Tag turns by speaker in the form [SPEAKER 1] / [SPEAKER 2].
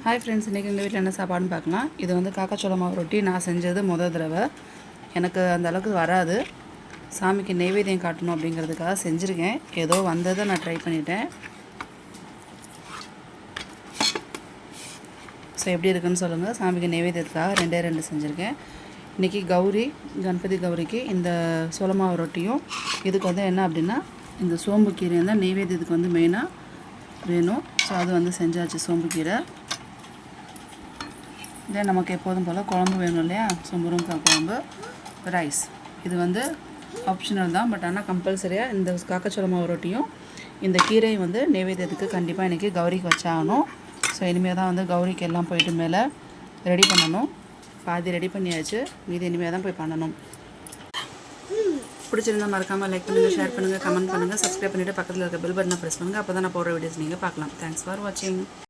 [SPEAKER 1] Hi friends, இன்றைக்கி எங்கள் வீட்டில் என்ன சாப்பாடுன்னு பார்க்கலாம். இது வந்து காக்காச்சோள மாவு ரொட்டி நான் செஞ்சது முதல் தடவை. எனக்கு அந்த அளவுக்கு வராது. சாமிக்கு நெய்வேத்தியம் காட்டணும் அப்படிங்கிறதுக்காக செஞ்சுருக்கேன். ஏதோ வந்ததை நான் ட்ரை பண்ணிட்டேன். ஸோ எப்படி இருக்குன்னு சொல்லுங்கள். சாமிக்கு நெய்வேத்தியத்துக்காக 2 செஞ்சுருக்கேன். இன்றைக்கி கணபதி கௌரிக்கு இந்த சோள மாவு ரொட்டியும் இதுக்கு வந்து என்ன அப்படின்னா இந்த சோம்பு கீரை தான் நெய்வேத்தியத்துக்கு வந்து மெயினாக வேணும். ஸோ அது வந்து செஞ்சாச்சு. சோம்பு கீரை இதே நமக்கு எப்போதும் போல் குழம்பு வேணும் இல்லையா? ஸோ முருங்கைக்காய் குழம்பு, ரைஸ். இது வந்து ஆப்ஷனல் தான், பட் ஆனால் கம்பல்சரியாக இந்த காக்காச்சோள மாவு ரொட்டியும் இந்த கீரையும் வந்து நைவேத்தியத்துக்கு கண்டிப்பாக இன்றைக்கி கௌரிக்கு வச்சாகணும். ஸோ இனிமேல் தான் வந்து கௌரிக்கு எல்லாம் போயிட்டு மேலே ரெடி பண்ணணும். பாதி ரெடி பண்ணியாச்சு, மீதி இனிமேல் தான் போய் பண்ணணும். பிடிச்சிருந்தால் மறக்காமல் லைக் பண்ணுங்கள், ஷேர் பண்ணுங்கள், கமெண்ட் பண்ணுங்கள், சப்ஸ்கிரைப் பண்ணிவிட்டு பக்கத்தில் இருக்க பெல் பட்டனை ப்ரெஸ் பண்ணுங்கள். அப்போ தான் நான் போடுற வீடியோஸ் நீங்கள் பார்க்கலாம். தேங்க்ஸ் ஃபார் வாட்சிங்.